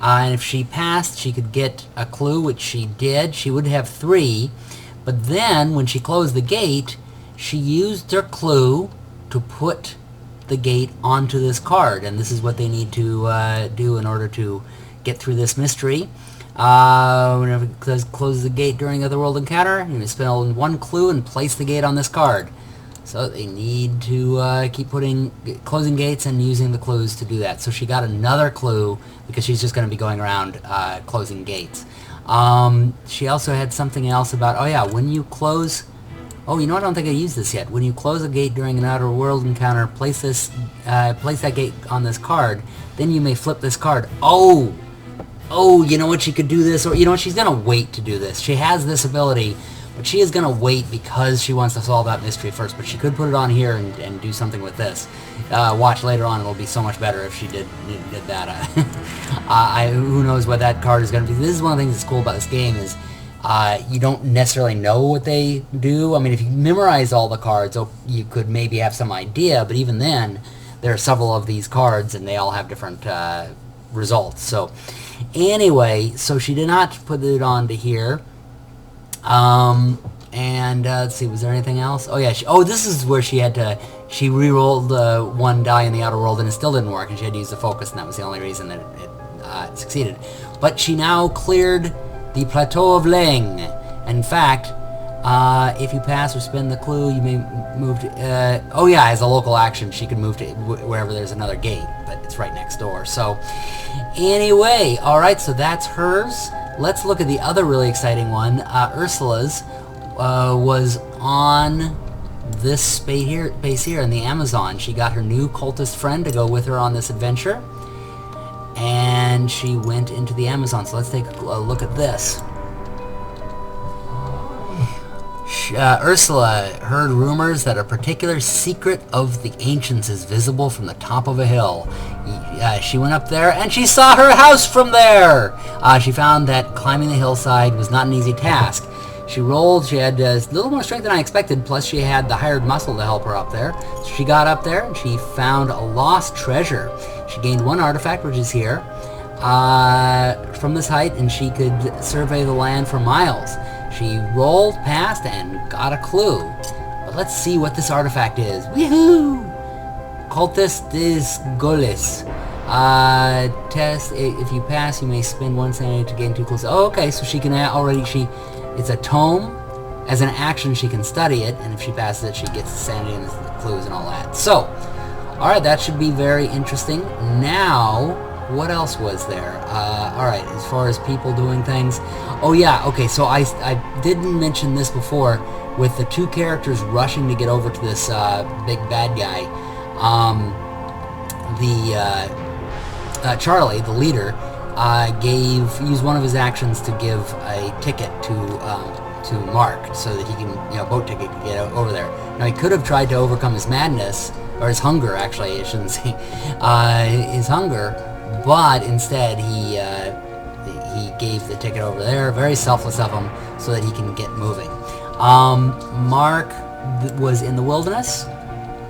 Speaker 1: and if she passed, she could get a clue, which she did. She would have 3, but then when she closed the gate, she used her clue to put the gate onto this card, and this is what they need to do in order to get through this mystery. Whenever it closes the gate during Otherworld encounter, you must spell 1 clue and place the gate on this card. So they need to keep closing gates and using the clues to do that. So she got another clue because she's just going to be going around closing gates. She also had something else about, when you close... Oh, you know what? I don't think I used this yet. When you close a gate during an Outer World encounter, place that gate on this card. Then you may flip this card. Oh, you know what? She could do this, or you know what? She's gonna wait to do this. She has this ability, but she is gonna wait because she wants to solve that mystery first. But she could put it on here and do something with this. Watch later on; it'll be so much better if she did that. Who knows what that card is gonna be? This is one of the things that's cool about this game is. You don't necessarily know what they do. I mean, if you memorize all the cards, you could maybe have some idea, but even then, there are several of these cards, and they all have different results. So, anyway, so she did not put it onto here. And let's see, was there anything else? Oh, yeah. This is where she had to... She re-rolled 1 die in the Outer World, and it still didn't work, and she had to use the focus, and that was the only reason that it succeeded. But she now cleared... the Plateau of Leng. In fact, if you pass or spin the clue, you may move to... as a local action, she can move to wherever there's another gate, but it's right next door. So, anyway, alright, so that's hers. Let's look at the other really exciting one. Ursula's was on this space here in the Amazon. She got her new cultist friend to go with her on this adventure. And she went into the Amazon. So let's take a look at this. Ursula heard rumors that a particular secret of the ancients is visible from the top of a hill. She went up there and she saw her house from there. She found that climbing the hillside was not an easy task. She rolled, she had a little more strength than I expected, plus she had the hired muscle to help her up there. So she got up there and she found a lost treasure. She gained 1 artifact, which is here, from this height, and she could survey the land for miles. She rolled past and got a clue. But let's see what this artifact is. Woohoo! Cultist des Golis. Test, if you pass, you may spend 1 sanity to gain 2 clues. Oh, okay, so she can it's a tome. As an action, she can study it, and if she passes it, she gets the sanity and the clues and all that. So, alright, that should be very interesting. Now, what else was there? Alright, as far as people doing things... Oh yeah, okay, so I didn't mention this before, with the 2 characters rushing to get over to this big bad guy. Charlie, the leader, used one of his actions to give a ticket to Mark, so that he can, boat ticket to get over there. Now, he could have tried to overcome his madness, or his hunger, actually, I shouldn't say, his hunger, but instead he gave the ticket over there, very selfless of him, so that he can get moving. Mark was in the wilderness,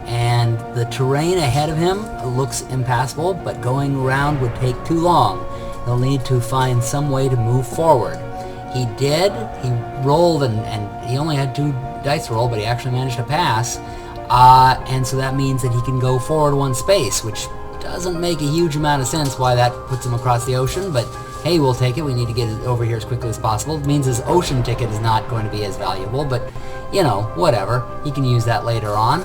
Speaker 1: and the terrain ahead of him looks impassable, but going around would take too long. He'll need to find some way to move forward. He did. He rolled, and he only had 2 dice to roll, but he actually managed to pass. And so that means that he can go forward 1 space, which doesn't make a huge amount of sense why that puts him across the ocean, but hey, we'll take it. We need to get it over here as quickly as possible. It means his ocean ticket is not going to be as valuable, but, you know, whatever. He can use that later on.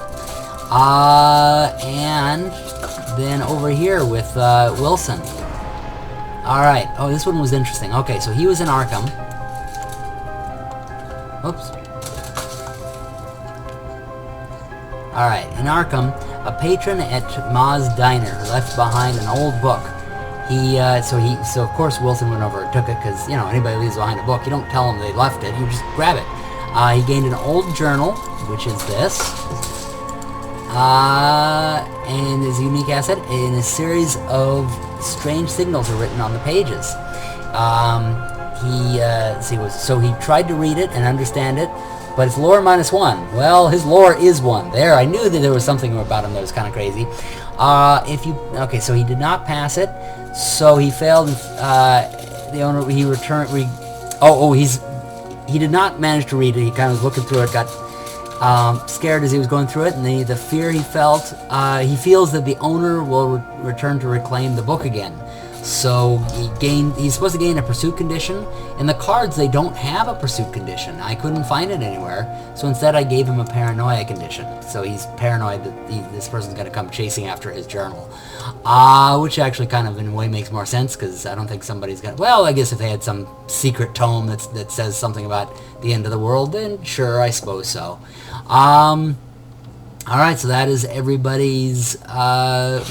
Speaker 1: And then over here with Wilson. Alright. Oh, this one was interesting. Okay, so he was in Arkham. Oops. Alright, in Arkham, a patron at Ma's Diner left behind an old book. So of course Wilson went over and took it, because, you know, anybody leaves behind a book, you don't tell them they left it, you just grab it. He gained an old journal, which is this. And his unique asset, and a series of strange signals are written on the pages. So he tried to read it and understand it, but it's lore -1. Well, his lore is 1. There, I knew that there was something about him that was kind of crazy. Okay, so he did not pass it, so he failed. The owner, he returned. He did not manage to read it. He kind of was looking through it, got scared as he was going through it, and the fear he felt, he feels that the owner will return to reclaim the book again. So he's supposed to gain a pursuit condition. In the cards, they don't have a pursuit condition. I couldn't find it anywhere, so instead I gave him a paranoia condition. So he's paranoid that this person's going to come chasing after his journal. Which actually kind of in a way makes more sense, because I don't think somebody's going to... Well, I guess if they had some secret tome that says something about the end of the world, then sure, I suppose so. Alright, so that is everybody's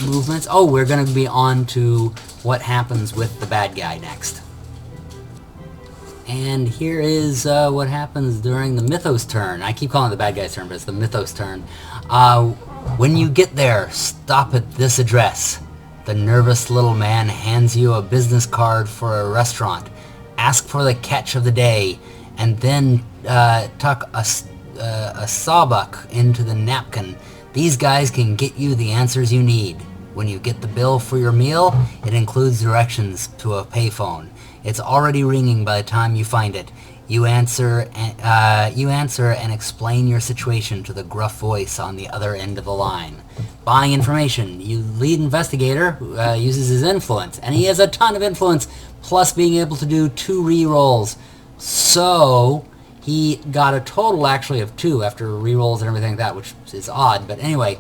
Speaker 1: movements. Oh, we're going to be on to what happens with the bad guy next. And here is what happens during the Mythos turn. I keep calling it the bad guy's turn, but it's the Mythos turn. When you get there, stop at this address. The nervous little man hands you a business card for a restaurant. Ask for the catch of the day, and then tuck a sawbuck into the napkin. These guys can get you the answers you need. When you get the bill for your meal, it includes directions to a payphone. It's already ringing by the time you find it. You answer and explain your situation to the gruff voice on the other end of the line. Buying information. You lead investigator uses his influence, and he has a ton of influence, plus being able to do 2 re-rolls. So he got a total actually of 2 after re-rolls and everything like that, which is odd, but anyway.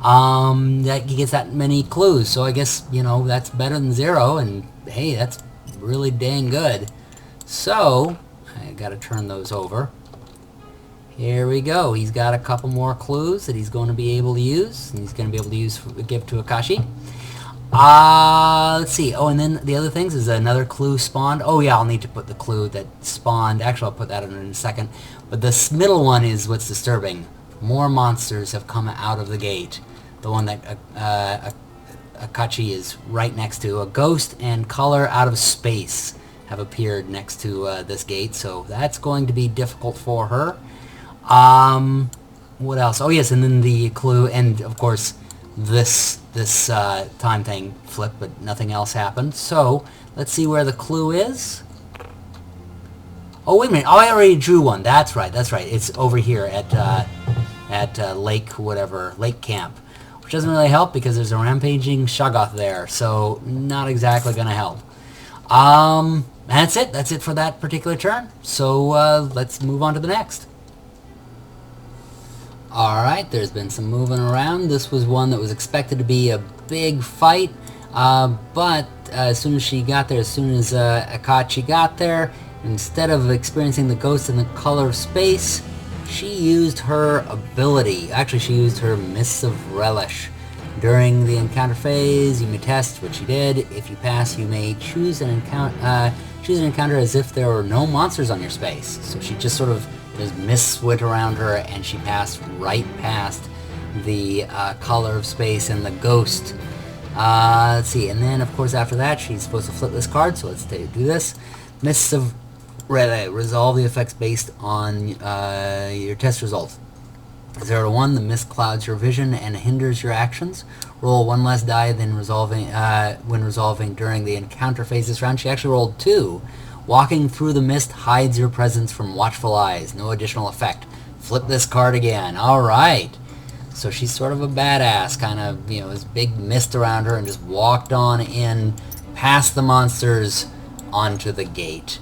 Speaker 1: That he gets that many clues, so I guess, you know, that's better than 0, and hey, that's really dang good. So I gotta turn those over. Here we go. He's got a couple more clues that he's going to be able to use, and he's going to be able to give to Akashi. Let's see. Oh, and then the other things is another clue spawned. Oh yeah, I'll need to put the clue that spawned. Actually, I'll put that in a second. But this middle one is what's disturbing. More monsters have come out of the gate. The one that Akachi is right next to. A ghost and color out of space have appeared next to this gate, so that's going to be difficult for her. What else? Oh yes, and then the clue, and of course this time thing flipped, but nothing else happened. So let's see where the clue is. Oh wait a minute! Oh, I already drew one. That's right. That's right. It's over here at Lake Camp, which doesn't really help because there's a rampaging Shoggoth there, so not exactly going to help. That's it. That's it for that particular turn. So let's move on to the next. Alright, there's been some moving around. This was one that was expected to be a big fight, but as soon as she got there, as soon as Akachi got there, instead of experiencing the ghost in the color of space, she used her ability. Actually, she used her Mists of Relish. During the encounter phase, you may test, which she did. If you pass, you may choose an encounter as if there were no monsters on your space. So she just sort of, there's mists went around her, and she passed right past the color of space and the ghost. Let's see, and then of course after that, she's supposed to flip this card. So let's do this. Mists of Relish. Resolve the effects based on your test results. 0 to 1, the mist clouds your vision and hinders your actions. Roll 1 less die than when resolving during the encounter phase this round. She actually rolled 2. Walking through the mist hides your presence from watchful eyes. No additional effect. Flip this card again. Alright. So she's sort of a badass, kind of, you know, this big mist around her, and just walked on in past the monsters onto the gate.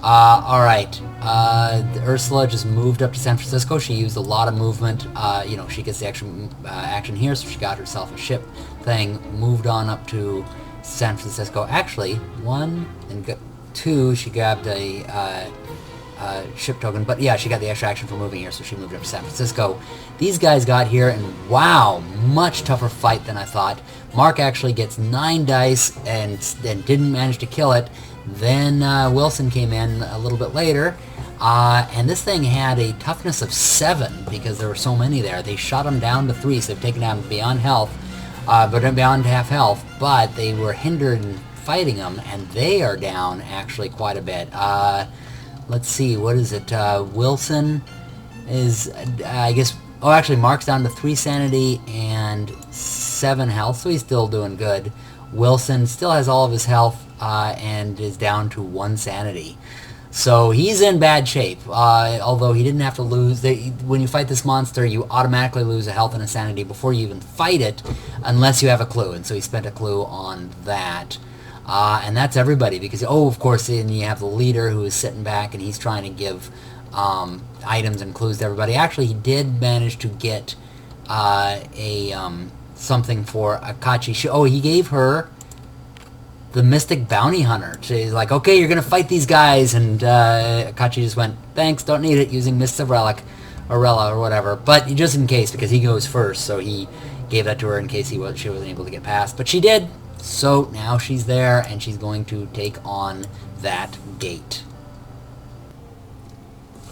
Speaker 1: Alright, Ursula just moved up to San Francisco. She used a lot of movement. You know, she gets the action here, so she got herself a ship thing, moved on up to San Francisco. Actually, 1 and 2, she grabbed a ship token, but yeah, she got the extra action for moving here, so she moved up to San Francisco. These guys got here, and wow, much tougher fight than I thought. Mark actually gets 9 dice and didn't manage to kill it. Then Wilson came in a little bit later, and this thing had a toughness of 7 because there were so many there. They shot him down to 3, so they've taken him beyond health, but beyond half health, but they were hindered in fighting him, and they are down actually quite a bit. Let's see, what is it? Wilson is, I guess, oh, actually, Mark's down to 3 sanity and 7 health, so he's still doing good. Wilson still has all of his health and is down to 1 sanity. So he's in bad shape, although he didn't have to lose. When you fight this monster, you automatically lose a health and a sanity before you even fight it, unless you have a clue, and so he spent a clue on that. And that's everybody, because, oh, of course, then you have the leader who is sitting back, and he's trying to give items and clues to everybody. Actually, he did manage to get something for Akachi. Oh, he gave her the Mystic Bounty Hunter. She's like, okay, you're going to fight these guys, and Akachi just went, thanks, don't need it, using Mists of Relic, or Rella, or whatever, but just in case, because he goes first, so he gave that to her in case she wasn't able to get past, but she did. So now she's there, and she's going to take on that gate.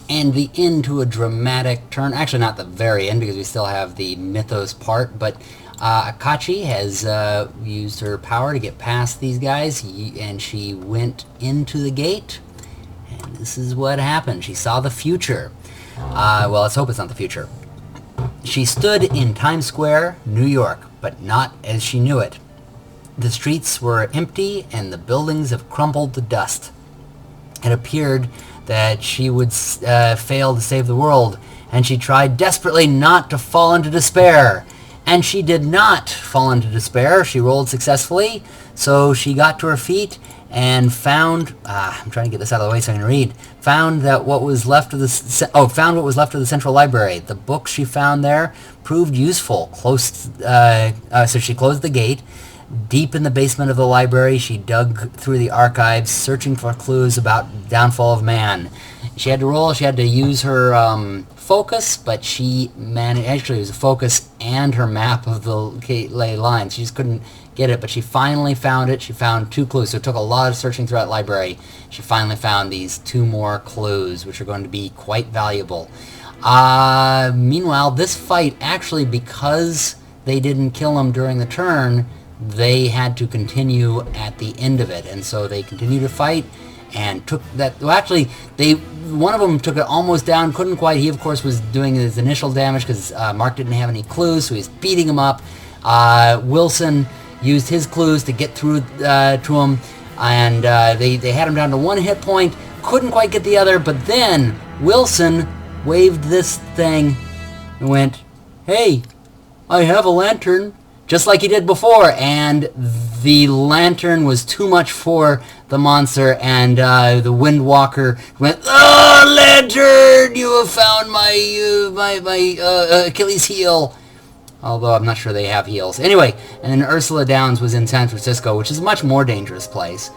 Speaker 1: And the end to a dramatic turn. Actually, not the very end, because we still have the mythos part, but Akachi has used her power to get past these guys, and she went into the gate, and this is what happened. She saw the future. Well, let's hope it's not the future. She stood in Times Square, New York, but not as she knew it. The streets were empty, and the buildings have crumbled to dust. It appeared that she would fail to save the world, and she tried desperately not to fall into despair. And she did not fall into despair. She rolled successfully, so she got to her feet and found, I'm trying to get this out of the way so I can read, found what was left of the Central Library. The books she found there proved useful. So she closed the gate. Deep in the basement of the library, she dug through the archives, searching for clues about downfall of man. She had to use her focus, but she managed, actually it was a focus and her map of the ley lines. She just couldn't get it, but she finally found it. She found 2 clues, so it took a lot of searching throughout the library. She finally found these 2 more clues, which are going to be quite valuable. Meanwhile, this fight, actually, because they didn't kill him during the turn, they had to continue at the end of it, and so they continued to fight and took that. Well, actually, one of them took it almost down, couldn't quite. He, of course, was doing his initial damage because Mark didn't have any clues, so he's beating him up. Wilson used his clues to get through to him, and they had him down to 1 hit point, couldn't quite get the other, but then Wilson waved this thing and went, "Hey, I have a lantern," just like he did before, and the lantern was too much for the monster, and the Windwalker went, "Oh, lantern, you have found my Achilles heel." Although I'm not sure they have heels. Anyway, and then Ursula Downs was in San Francisco, which is a much more dangerous place.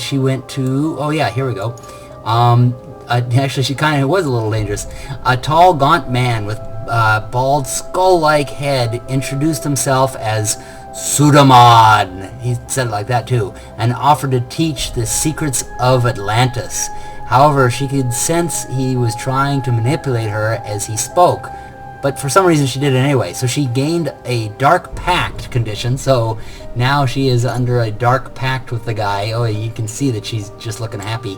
Speaker 1: She went to, oh yeah, here we go. Actually, she kind of was a little dangerous. A tall, gaunt man with bald, skull-like head introduced himself as Sudamad, he said it like that too, and offered to teach the secrets of Atlantis. However, she could sense he was trying to manipulate her as he spoke, but for some reason she did it anyway. So she gained a dark pact condition, so now she is under a dark pact with the guy. Oh, you can see that she's just looking happy.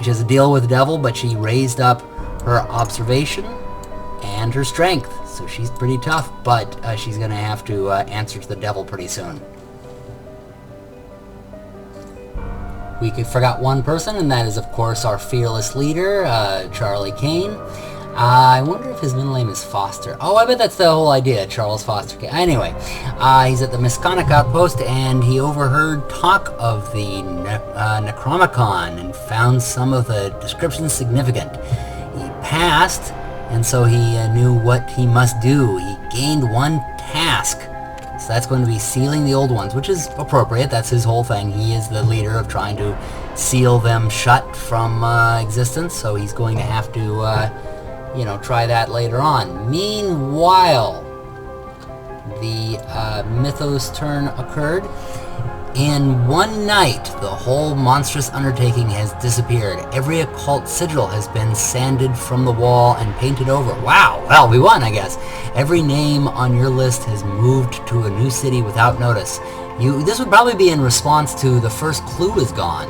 Speaker 1: She has a deal with the devil, but she raised up her observation and her strength, so she's pretty tough, but she's going to have to answer to the devil pretty soon. We forgot one person, and that is, of course, our fearless leader, Charlie Kane. I wonder if his middle name is Foster. Oh, I bet that's the whole idea, Charles Foster. Anyway, he's at the Miskatonic outpost, and he overheard talk of the Necronomicon and found some of the descriptions significant. He passed, and so he knew what he must do. He gained one task. So that's going to be sealing the old ones, which is appropriate. That's his whole thing. He is the leader of trying to seal them shut from existence, so he's going to have to... try that later on. Meanwhile, the Mythos turn occurred. In one night, the whole monstrous undertaking has disappeared. Every occult sigil has been sanded from the wall and painted over. Wow, well, we won, I guess. Every name on your list has moved to a new city without notice. This would probably be in response to the first clue is gone.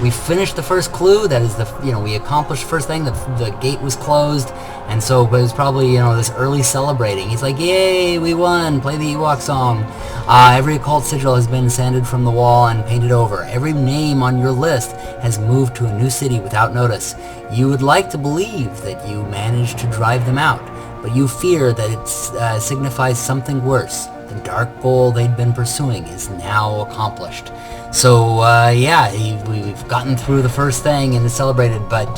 Speaker 1: We finished the first clue, that is we accomplished the first thing, the gate was closed, and so it was probably, this early celebrating. He's like, yay, we won, play the Ewok song. Every occult sigil has been sanded from the wall and painted over. Every name on your list has moved to a new city without notice. You would like to believe that you managed to drive them out, but you fear that it signifies something worse. The dark goal they'd been pursuing is now accomplished. So, we've gotten through the first thing and it's celebrated, but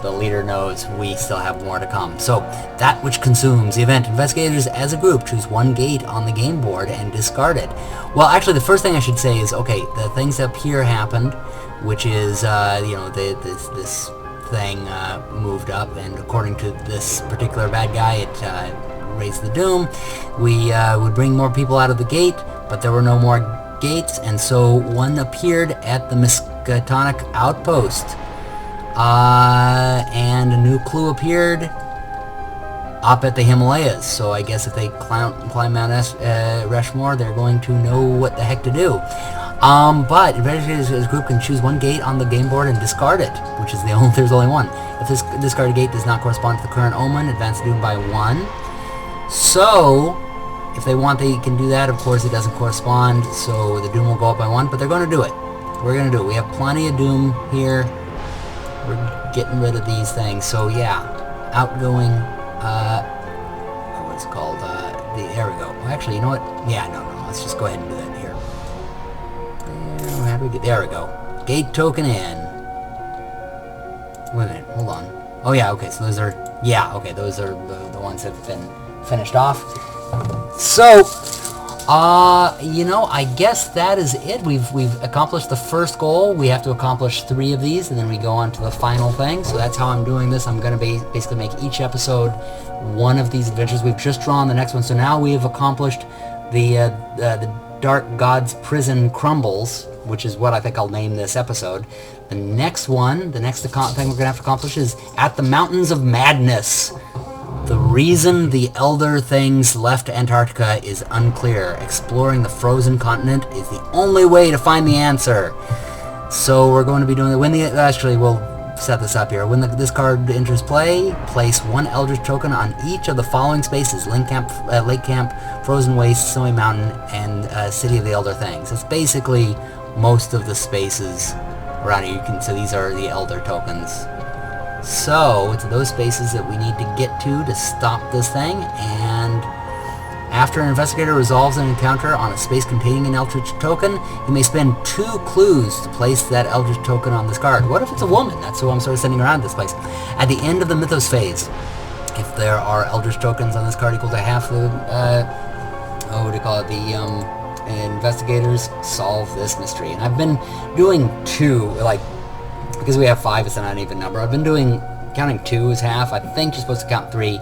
Speaker 1: the leader knows we still have more to come. So, that which consumes the event. Investigators as a group choose one gate on the game board and discard it. Well, actually, the first thing I should say is, okay, the things up here happened, which is, this thing moved up, and according to this particular bad guy, it raised the doom. We would bring more people out of the gate, but there were no more gates, and so one appeared at the Miskatonic outpost, and a new clue appeared up at the Himalayas. So I guess if they climb Mount Rushmore, they're going to know what the heck to do. But investigators as a group can choose one gate on the game board and discard it, which is there's only one. If this discarded gate does not correspond to the current omen, advance the doom by 1. So if they want, they can do that. Of course, it doesn't correspond, so the doom will go up by 1, but they're going to do it. We're going to do it. We have plenty of doom here. We're getting rid of these things. So, yeah, outgoing, what's it called? There we go. Well, actually, you know what? Yeah, no. Let's just go ahead and do that here. There we go. Gate token in. Wait a minute. Hold on. Oh, yeah, okay. So those are... Yeah, okay. Those are the ones that have been finished off. So, I guess that is it. We've accomplished the first goal. We have to accomplish 3 of these, and then we go on to the final thing. So that's how I'm doing this. I'm going to basically make each episode one of these adventures. We've just drawn the next one. So now we have accomplished the Dark God's Prison Crumbles, which is what I think I'll name this episode. The next one, the next thing we're going to have to accomplish is At the Mountains of Madness. The reason the Elder Things left Antarctica is unclear. Exploring the frozen continent is the only way to find the answer. So we're going to be doing it. Actually, we'll set this up here. When this card enters play, place 1 Eldritch token on each of the following spaces: Lake Camp, Frozen Waste, Snowy Mountain, and City of the Elder Things. It's basically most of the spaces around here. So these are the Elder tokens. So, it's those spaces that we need to get to stop this thing, and after an investigator resolves an encounter on a space containing an Eldritch token, you may spend 2 clues to place that Eldritch token on this card. What if it's a woman? That's who I'm sort of sending around this place. At the end of the Mythos phase, if there are Eldritch tokens on this card equal to half the, the investigators solve this mystery. And I've been doing 2, because we have 5, it's not an even number. I've been counting 2 as half. I think you're supposed to count 3,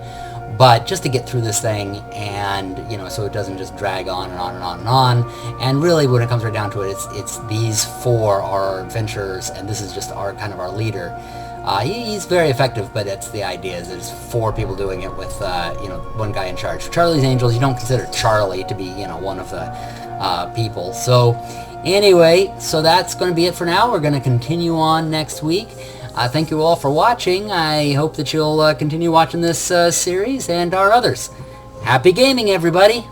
Speaker 1: but just to get through this thing, and so it doesn't just drag on and on and on and on. And really, when it comes right down to it, it's these 4 are our adventurers, and this is just our leader. He's very effective, but that's the idea. Is there's 4 people doing it with 1 guy in charge. Charlie's Angels, you don't consider Charlie to be one of the people. So. Anyway, so that's going to be it for now. We're going to continue on next week. Thank you all for watching. I hope that you'll continue watching this series and our others. Happy gaming, everybody!